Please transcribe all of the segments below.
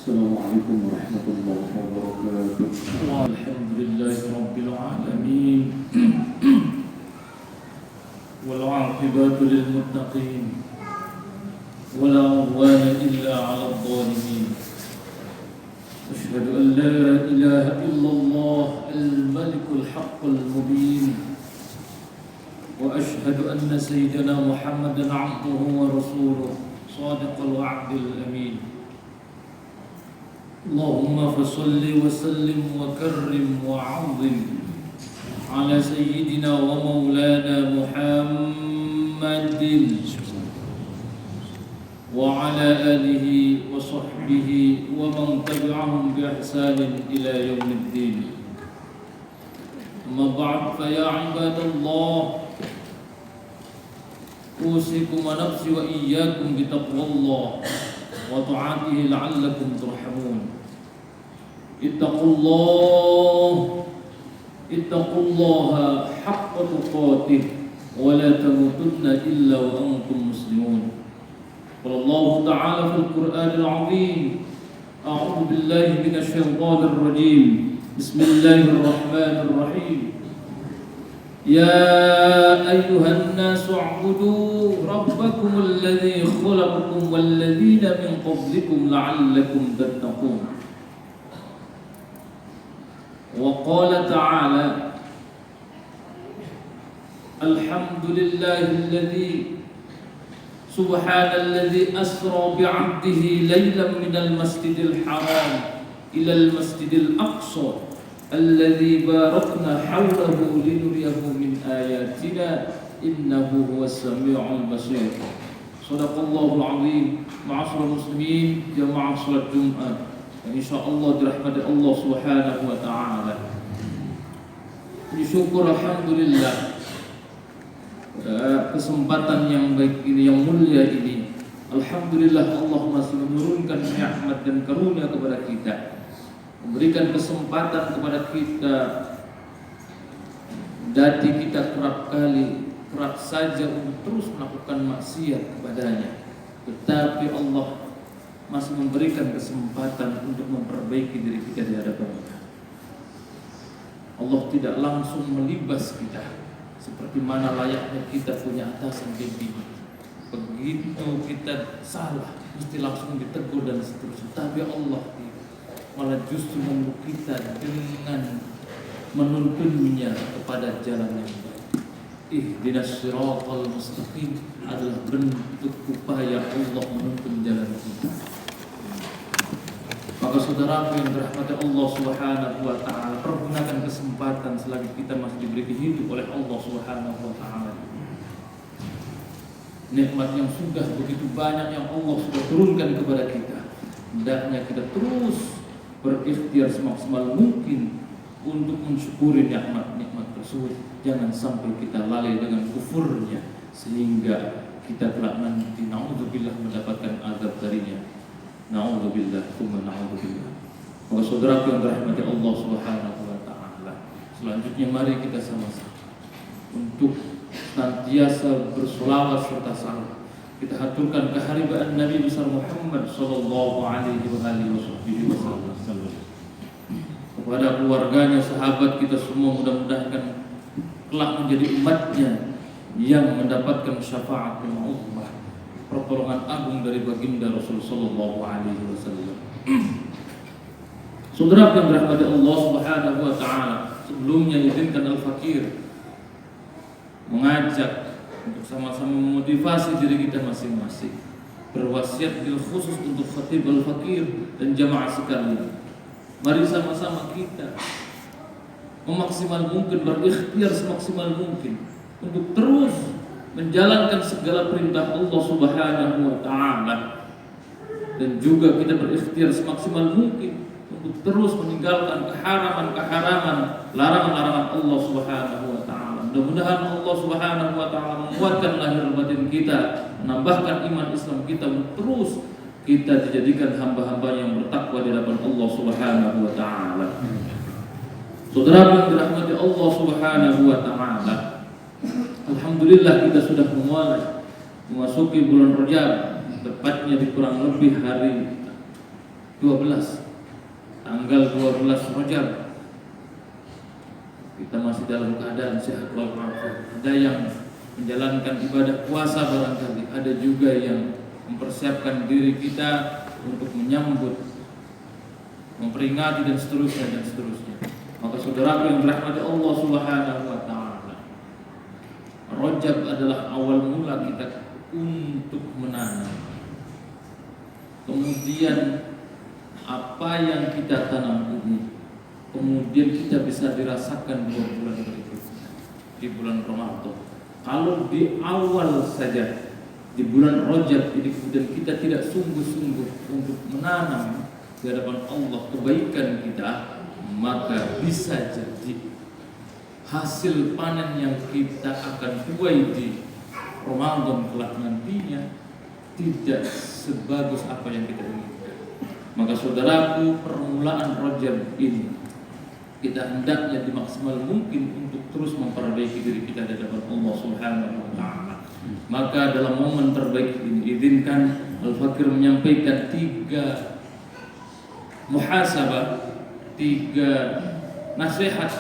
Assalamualaikum warahmatullahi wabarakatuh. Alhamdulillahirabbil alamin. Wal 'aqibatu lil muttaqin. Wala 'udwana illa 'alal zalimin. Asyhadu an la ilaha illallah al-malikul haqqul mubin. Wa asyhadu anna sayyidana Muhammadan 'abduhu wa rasuluh, shadiqul wa'dil amin. Allahumma fasalli wa sallim wa karrim wa 'azzim ala sayyidina wa maulana Muhammadin wa ala alihi wa sahbihi wa man tabi'ahum bi ihsanin ila yaumiddin. Amma ba'd, fa ya ibadallah, usikum wa nafsi wa iyyakum bi taqwallah wa ta'atihi la'allakum turhamun. Ittaqullaha haqqa tuqatih wa la tamutunna illa wa antum muslimun. Qala Allah ta'ala fil Qur'anil 'azim, a'udzu billahi minasy syaithanir rajim. Bismillahirrahmanirrahim. Ya ayyuhan nasu u'budu rabbakumul ladzi khalaqakum wal ladzina min qablikum la'allakum tattaqun. Wa qala ta'ala, alhamdulillahilladzi subhanalladzi asra bi'abdihi laylan minal masjidil haram ilal masjidil aqsa alladzi barakna hawlahu linuriyahu min ayatina innahu huwas sami'ul basir. Shadaqallahul 'azim. Ma'asyiral muslimin, jamaah salat Jumat insyaallah dirahmati Allah Subhanahu wa taala. Syukur alhamdulillah kesempatan yang baik ini, yang mulia ini. Alhamdulillah Allah masih menurunkan nikmat dan karunia kepada kita, memberikan kesempatan kepada kita. Dadi kita kerap saja untuk terus melakukan maksiat kepadanya, tetapi Allah masih memberikan kesempatan untuk memperbaiki diri kita di hadapan-Nya. Allah tidak langsung melibas kita seperti mana layaknya kita punya atasan bimbing. Begitu kita salah mesti langsung ditegur dan seterusnya. Tapi Allah malah justru memeluk kita dengan menuntunnya kepada jalan yang baik. Ihdinas siratal mustaqim adalah bentuk upaya Allah menuntun jalan kita. Maka saudaraku yang dirahmati Allah Subhanahu wa taala, pergunakan kesempatan selagi kita masih diberi hidup oleh Allah Subhanahu wa taala. Nikmat yang sudah begitu banyak yang Allah sudah turunkan kepada kita, hendaknya kita terus berikhtiar semaksimal mungkin untuk mensyukuri nikmat-nikmat tersebut. Jangan sampai kita lalai dengan kufurnya sehingga kita telah nanti naudzubillah mendapatkan azab darinya. Na'udzubillah, tsumma na'udzubillah. Maka saudaraku yang dirahmati Allah Subhanahu wa taala, selanjutnya mari kita sama-sama untuk senantiasa bersolawat serta salam kita haturkan keharibaan Nabi besar Muhammad sallallahu alaihi wasallam, kepada keluarganya, sahabat kita semua. Mudah-mudahan kelak menjadi umatnya yang mendapatkan syafaat yang uzmah, pertolongan agung dari baginda Rasul sallallahu alaihi wasallam. Saudara yang dirahmati Allah Subhanahu wa taala, sebelumnya izinkan Al-Fakir mengajak untuk sama-sama memotivasi diri kita masing-masing, berwasiat bil khusus untuk Khatib Al-Fakir dan jamaah sekalian. Mari sama-sama kita memaksimal mungkin, berikhtiar semaksimal mungkin untuk terus menjalankan segala perintah Allah Subhanahu wa taala, dan juga kita berikhtiar semaksimal mungkin untuk terus meninggalkan keharaman-keharaman, larangan-larangan Allah Subhanahu wa taala. Mudah-mudahan Allah Subhanahu wa taala menguatkan lahir batin kita, menambahkan iman Islam kita, terus kita dijadikan hamba-hamba yang bertakwa di hadapan Allah Subhanahu wa taala. Saudara yang dirahmati Allah Subhanahu wa taala, alhamdulillah kita sudah memasuki bulan Rajab, tepatnya di kurang lebih hari 12, tanggal 12 Rajab. Kita masih dalam keadaan sehat walafiat. Ada yang menjalankan ibadah puasa barangkali, ada juga yang mempersiapkan diri kita untuk menyambut, memperingati dan seterusnya. Maka saudara yang dirahmati Allah Subhanahu wa taala, Rajab adalah awal mula kita untuk menanam. Kemudian apa yang kita tanam ini kemudian kita bisa dirasakan 2 bulan berikutnya di bulan Ramadan. Kalau di awal saja di bulan Rajab ini kemudian kita tidak sungguh-sungguh untuk menanam di hadapan Allah kebaikan kita, maka bisa jadi hasil panen yang kita akan tuai di Ramadan kelak nantinya tidak sebagus apa yang kita inginkan. Maka saudaraku, permulaan Rajab ini kita hendaknya dimaksimal mungkin untuk terus memperbaiki diri kita di hadapan Allah Subhanahu wa taala. Maka dalam momen terbaik ini izinkan Al-Fakir menyampaikan 3 muhasabah, 3 nasihat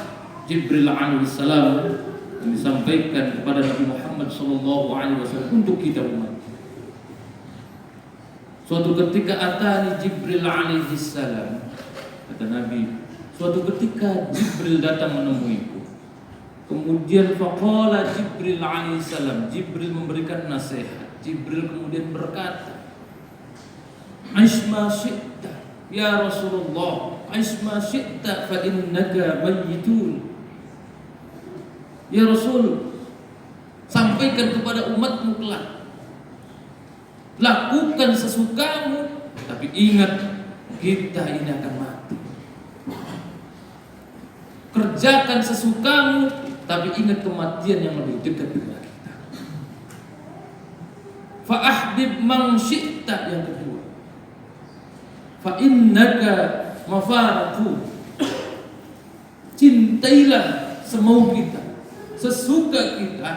Jibril alaihissalam yang disampaikan kepada Nabi Muhammad SAW untuk kita umat. Suatu ketika atani Jibril alaihissalam, kata Nabi, suatu ketika Jibril datang menemuiku. Kemudian faqala Jibril alaihissalam, Jibril memberikan nasihat. Jibril kemudian berkata, "Aishma syi'ta ya Rasulullah, aishma syi'ta fa innaka mayyitun." Ya Rasul, sampaikan kepada umatmu kelak, lakukan sesukamu, tapi ingat kita ini akan mati. Kerjakan sesukamu, tapi ingat kematian yang lebih dekat dengan kita. Fa ahbib man syi'ta, yang kedua, fa innaka mafaratu, cintailah semau kita, sesuka kita,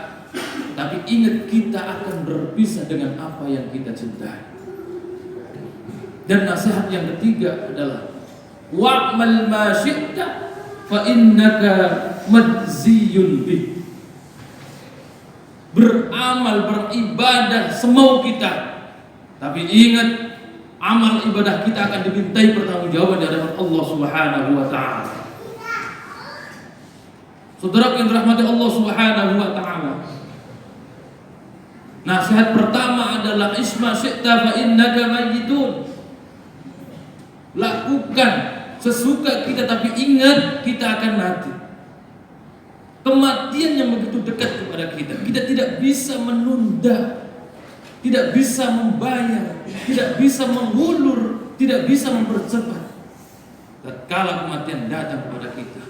tapi ingat kita akan berpisah dengan apa yang kita cintai. Dan nasihat yang ketiga adalah wa'mal ma syi'ta fa innaka madziyun bih. Beramal, beribadah semau kita, tapi ingat amal ibadah kita akan dimintai pertanggungjawaban dari Allah Subhanahu wa taala. Saudara yang dirahmati Allah Subhanahu wa taala, nasihat pertama adalah isma syi'ta fa innaka mayyitun. Lakukan sesuka kita, tapi ingat kita akan mati. Kematian yang begitu dekat kepada kita, kita tidak bisa menunda, tidak bisa membayar, tidak bisa mengulur, tidak bisa mempercepat. Tatkala kematian datang kepada kita,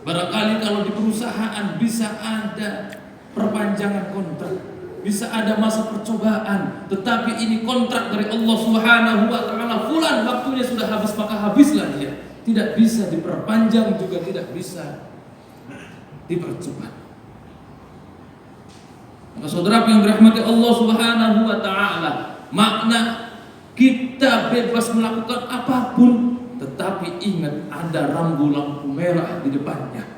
barangkali kalau di perusahaan bisa ada perpanjangan kontrak, bisa ada masa percobaan, tetapi ini kontrak dari Allah Subhanahu wa taala. Fulan waktunya sudah habis, maka habislah dia. Tidak bisa diperpanjang, juga tidak bisa dipercepat. Maka saudara yang dirahmati Allah Subhanahu wa taala, makna kita bebas melakukan apapun, tetapi ingat ada rambu-lampu merah di depannya.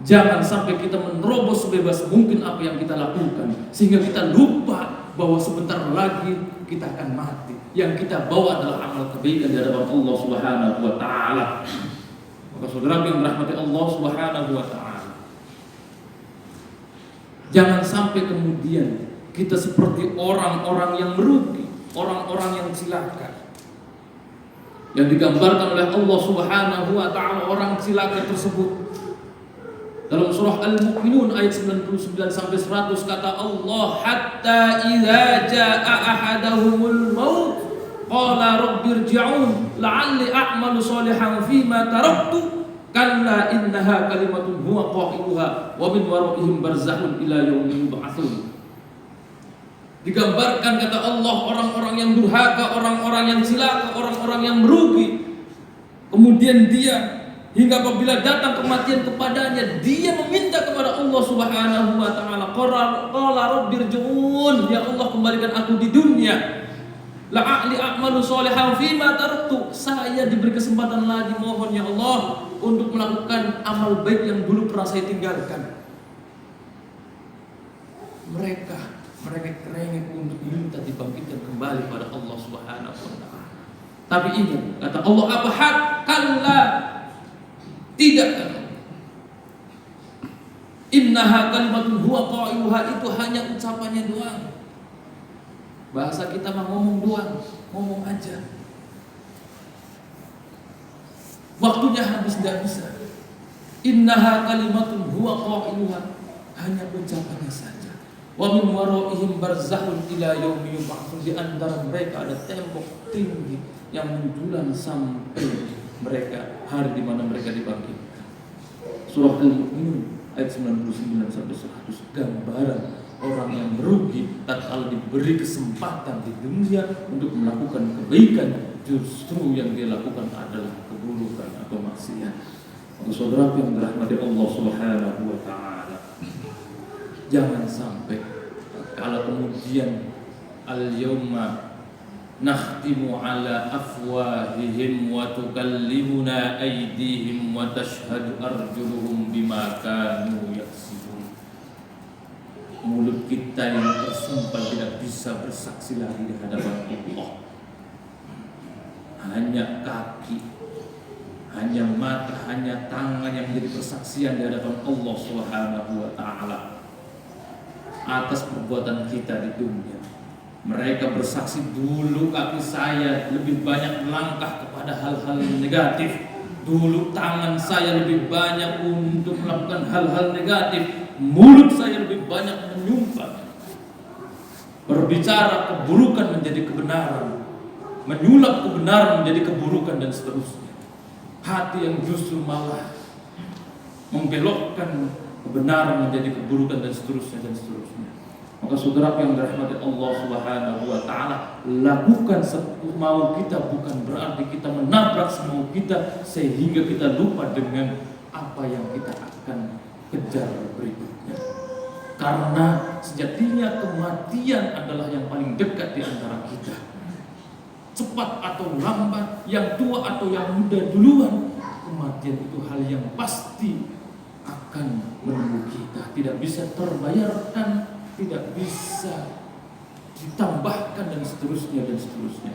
Jangan sampai kita menerobos sebebas mungkin apa yang kita lakukan, sehingga kita lupa bahwa sebentar lagi kita akan mati. Yang kita bawa adalah amal kebaikan di hadapan Allah Subhanahu wa taala. Maka saudara yang dirahmati Allah Subhanahu wa taala, jangan sampai kemudian kita seperti orang-orang yang merugi, orang-orang yang celaka. Yang digambarkan oleh Allah Subhanahu wa taala orang celaka tersebut dalam surah Al-Mu'minun ayat 99 sampai 100, kata Allah, hatta idza jaa ahadahumul maut qala rabbirji'un la'alli a'malu shalihan fima taraktu kalla innaha kalimatun huwa qailuha wa min waraihim barzakhun ila yaumi yub'atsun. Digambarkan kata Allah orang-orang yang durhaka, orang-orang yang celaka, orang-orang yang merugi. Kemudian dia hingga apabila datang kematian kepadanya, dia meminta kepada Allah Subhanahu wa taala, qala rabbirji'un, ya Allah kembalikan aku di dunia. la'ali a'malu sholihan fima taraktu. Saya diberi kesempatan lagi, mohon ya Allah, untuk melakukan amal baik yang dulu pernah saya tinggalkan. Mereka merengek-rengek untuk minta dibangkitkan kembali pada Allah Subhanahu wa taala. Tapi ingat, kata Allah, apa hak? Kalla, tidak. Innaha kalimatun huwa qailuha, itu hanya ucapannya doang. Bahasa kita mah ngomong doang, ngomong aja. Waktunya habis, tidak bisa. Innaha kalimatun huwa qailuha, hanya ucapannya saja. Wa min waraihim barzakhun ila yaumi yub'atsun, di antara mereka ada tembok tinggi yang menjulang sampai mereka hari di mana mereka dibangkitkan. Surah Al-Mu'minun ayat 99 sampai 100, gambaran orang yang merugi tatkala diberi kesempatan di dunia untuk melakukan kebaikan, justru yang dia lakukan adalah keburukan atau maksiat. Saudara yang dirahmati Allah Subhanahu wa taala, jangan sampai kalau kemudian al-yawma nakhtimu ala afwahihim wa tukallimuna aydihim wa tashhadu arjuluhum bima kanu yaksibun. Mulut kita yang tersumpah tidak bisa bersaksi lagi di hadapan Allah. Hanya kaki, hanya mata, hanya tangan yang menjadi persaksian di hadapan Allah Subhanahu wa taala atas perbuatan kita di dunia. Mereka bersaksi, dulu kaki saya lebih banyak melangkah kepada hal-hal negatif, dulu tangan saya lebih banyak untuk melakukan hal-hal negatif, mulut saya lebih banyak menyumpah, berbicara keburukan menjadi kebenaran, menyulap kebenaran menjadi keburukan, dan seterusnya. Hati yang justru malah membelokkan kebenaran menjadi keburukan, dan seterusnya dan seterusnya. Maka saudara yang dirahmati Allah Subhanahu wa taala, lakukan semau kita, bukan berarti kita menabrak semau kita sehingga kita lupa dengan apa yang kita akan kejar berikutnya. Karena sejatinya kematian adalah yang paling dekat di antara kita. Cepat atau lambat, yang tua atau yang muda duluan, kematian itu hal yang pasti akan menunggu kita. Tidak bisa terbayarkan, tidak bisa ditambahkan, dan seterusnya dan seterusnya.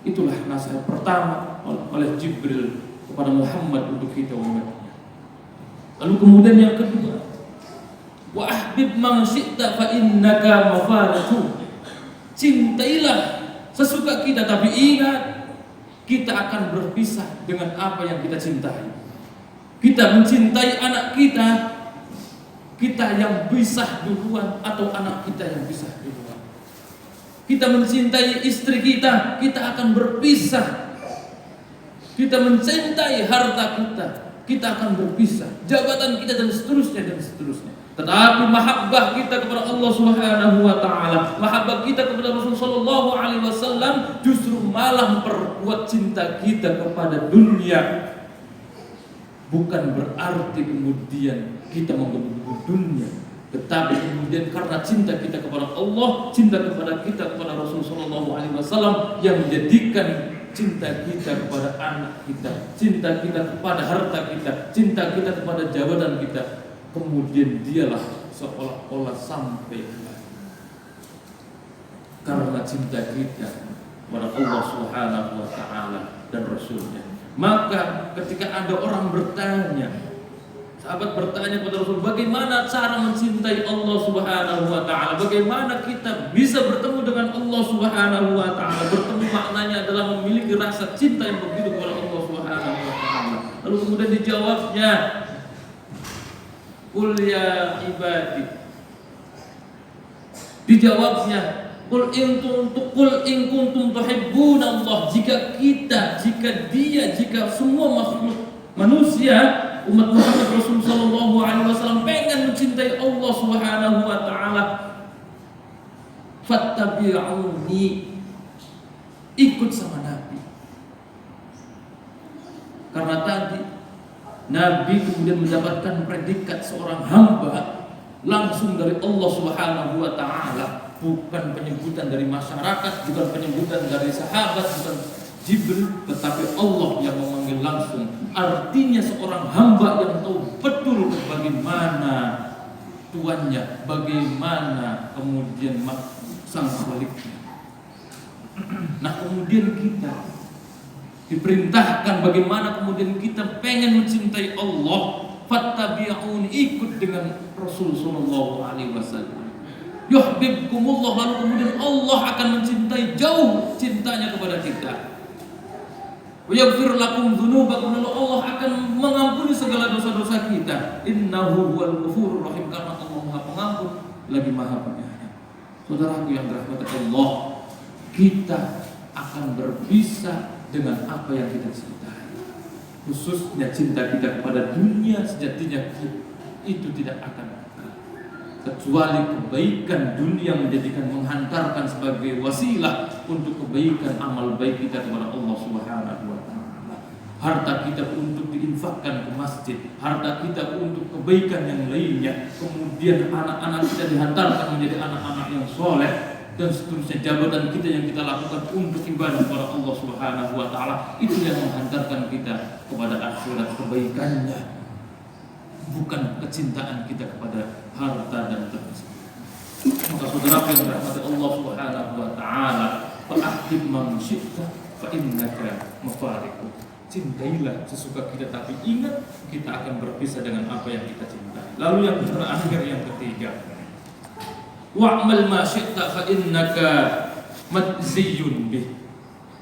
Itulah nasihat pertama oleh Jibril kepada Muhammad untuk kita umatnya. Lalu kemudian yang kedua, wa ahbib man syi'ta fa innaka mafariqu. Cintailah sesuka kita, tapi ingat kita akan berpisah dengan apa yang kita cintai. Kita mencintai anak kita, kita yang pisah duluan atau anak kita yang pisah duluan. Kita mencintai istri kita, kita akan berpisah. Kita mencintai harta kita akan berpisah. Jabatan kita, dan seterusnya dan seterusnya. Tetapi mahabbah kita kepada Allah Subhanahu wa taala, mahabbah kita kepada Rasul sallallahu alaihi wasallam justru malah memperkuat cinta kita kepada dunia. Bukan berarti kemudian kita menggebu dunia, tetapi kemudian karena cinta kita kepada Allah, cinta kepada kita kepada Rasul sallallahu alaihi wasallam yang menjadikan cinta kita kepada anak kita, cinta kita kepada harta kita, cinta kita kepada jabatan kita, kemudian dialah seolah-olah sampai karena cinta kita kepada Allah Subhanahu wa taala dan Rasulnya. Maka ketika ada orang bertanya, sahabat bertanya kepada Rasul, bagaimana cara mencintai Allah Subhanahu wa taala? Bagaimana kita bisa bertemu dengan Allah Subhanahu wa taala? Bertemu maknanya adalah memiliki rasa cinta yang begitu kepada Allah Subhanahu wa taala. Lalu kemudian dijawabnya, qul ya ibadi. Dijawabnya, qul in kuntum tuhibbuna Allah. Jika semua makhluk manusia, umat Muhammad Rasul sallallahu alaihi wasallam pengen mencintai Allah Subhanahu wa taala, fattabi'uni, ikut sama Nabi. Karena tadi Nabi kemudian mendapatkan predikat seorang hamba langsung dari Allah Subhanahu wa taala. bukan penyebutan dari masyarakat, bukan penyebutan dari sahabat, bukan Jibril, tetapi Allah yang memanggil langsung. Artinya seorang hamba yang tahu betul bagaimana tuannya, bagaimana kemudian sang khaliknya. Nah, kemudian kita diperintahkan bagaimana kemudian kita pengen mencintai Allah, fattabi'un, ikut dengan Rasul sallallahu alaihi wasallam. Yuhibbukumullah, lalu kemudian Allah akan mencintai jauh cintanya kepada kita. Wa yaghfir lakum dzunubakum, lalu Allah akan mengampuni segala dosa-dosa kita. Innahu huwal ghafurur rahim, karena Allah Maha Pengampun lagi Maha Penyayang. Saudaraku yang dirahmati Allah, kita akan berpisah dengan apa yang kita cintai. Khususnya cinta kita kepada dunia, sejatinya itu tidak akan kecuali kebaikan dunia menjadikan menghantarkan sebagai wasilah untuk kebaikan amal baik kita kepada Allah Subhanahu wa taala. Harta kita untuk diinfakkan ke masjid, harta kita untuk kebaikan yang lainnya, kemudian anak-anak kita dihantarkan menjadi anak-anak yang soleh, dan seterusnya jabatan kita yang kita lakukan untuk ibadah kepada Allah Subhanahu wa taala, itu yang menghantarkan kita kepada akhirat kebaikannya, bukan kecintaan kita kepada harta dan terus. Maka saudara yang dirahmati Allah Subhanahu wa taala, fa'ahib man syi'ta fa innaka mafariqu. Cintailah sesuka kita, tapi ingat kita akan berpisah dengan apa yang kita cintai. Lalu yang terakhir, yang ketiga, wa'mal ma syi'ta fa innaka madziyun bih.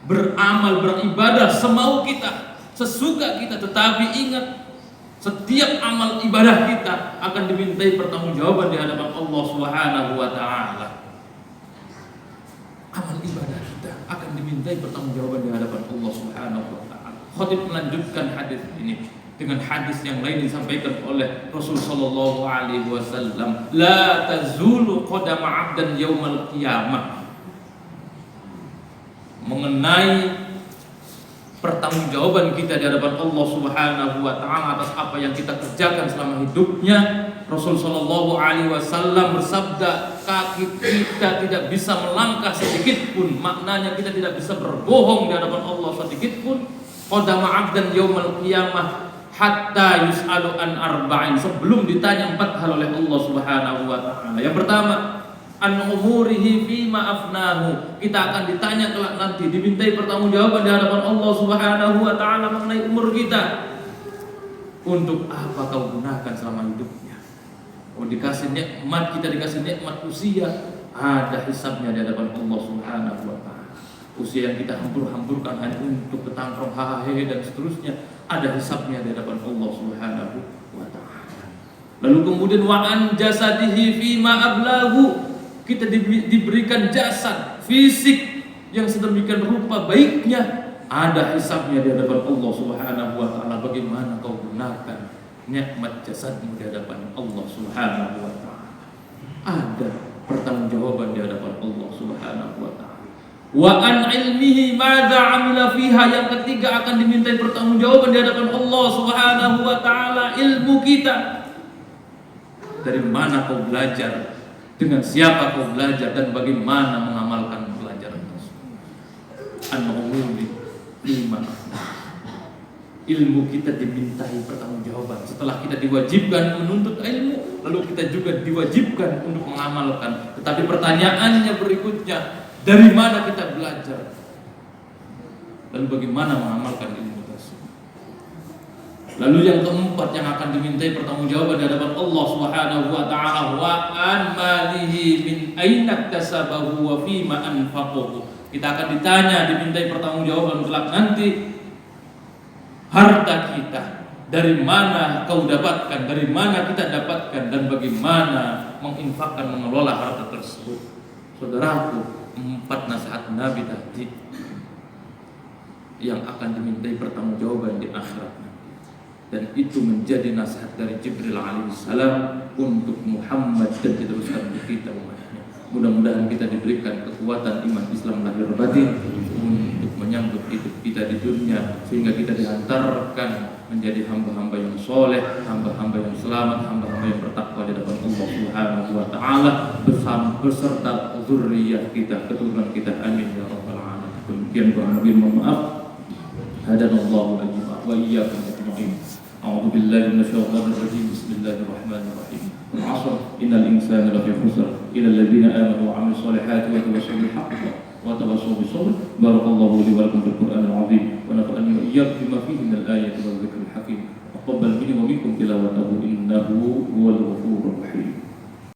Beramal, beribadah semau kita, sesuka kita, tetapi ingat setiap amal ibadah kita akan dimintai pertanggungjawaban di hadapan Allah Subhanahu wa taala. Amal ibadah kita akan dimintai pertanggungjawaban di hadapan Allah Subhanahu wa taala. Khatib melanjutkan hadis ini dengan hadis yang lain disampaikan oleh Rasul sallallahu alaihi wasallam, la tazulu qadama 'abdan yaumal qiyamah, mengenai pertanggungjawaban kita di hadapan Allah Subhanahu wa taala atas apa yang kita kerjakan selama hidupnya. Rasul sallallahu alaihi wasallam bersabda, kaki kita tidak bisa melangkah sedikit pun, maknanya kita tidak bisa berbohong di hadapan Allah sedikit pun. Qadama 'abdan yaumal qiyamah hatta yus'alu an arba'in, sebelum ditanya 4 hal oleh Allah Subhanahu wa taala. Yang pertama, an umurihi fima afnahu, kita akan ditanya kelak nanti, dimintai pertanggungjawaban di hadapan Allah Subhanahu wa taala mengenai umur kita. Untuk apa kau gunakan selama hidupnya? Oh, dikasih nikmat, kita dikasih nikmat usia, ada hisabnya di hadapan Allah Subhanahu wa taala. Usia yang kita hampur-hampurkan hanya untuk ketangkrong hahaha dan seterusnya, ada hisabnya di hadapan Allah Subhanahu wa taala. Lalu kemudian wa an jasadihi fima ablahu, kita diberikan jasad fisik yang sedemikian rupa baiknya, ada hisabnya di hadapan Allah Subhanahu wa taala. Bagaimana kau gunakan nikmat jasadmu di hadapan Allah Subhanahu wa taala? Ada pertanggungjawaban di hadapan Allah Subhanahu wa taala. Wa an ilmihi madza amila fiha, yang ketiga akan dimintai pertanggungjawaban di hadapan Allah Subhanahu wa taala. Ilmu kita, dari mana kau belajar, dengan siapa kau belajar, dan bagaimana mengamalkan pelajaran tersebut. An-umuri lima, ilmu kita dimintai pertanggungjawaban. Setelah kita diwajibkan menuntut ilmu, lalu kita juga diwajibkan untuk mengamalkan. Tetapi pertanyaannya berikutnya, dari mana kita belajar, lalu bagaimana mengamalkan ilmu tersebut. Lalu yang keempat yang akan dimintai pertanggungjawaban di hadapan Allah Subhanahu wa taala, wa an malihi min aina kasabahu wa fima anfaqahu. Kita akan ditanya, dimintai pertanggungjawaban kelak nanti, harta kita dari mana kau dapatkan, dari mana kita dapatkan, dan bagaimana menginfakkan, mengelola harta tersebut. Saudaraku, 4 nasihat Nabi tadi yang akan dimintai pertanggungjawaban di akhirat nanti, dan itu menjadi nasihat dari Jibril alaihissalam untuk Muhammad dan diteruskan untuk kita umatnya. Mudah-mudahan kita diberikan kekuatan iman Islam lahir batin untuk menyambut hidup kita di dunia, sehingga kita dihantarkan menjadi hamba-hamba yang soleh, hamba-hamba yang selamat, hamba-hamba yang bertakwa di hadapan Allah Subhanahu wa taala beserta zurriyah kita, keturunan kita. Amin ya rabbal alamin. Demikian kurang lebih mohon maaf. Hadanallahu wa iyyakum ajma'in. A'udzu billahi minasyaitonir rajim. Bismillahirrahmanirrahim. Wal 'ashr innal insana lafi khusr illa alladziina aamanu wa 'amilus solihati wa tawassaw bil haqqi wa tawassaw bis sabr. Barakallahu li wa lakum fil Qur'anil 'azim wa nafa'ani wa iyyakum bima fihi minal ayati wal dzikril hakim. Taqabbal minni wa minkum tilawatahu innahu huwal ghafurur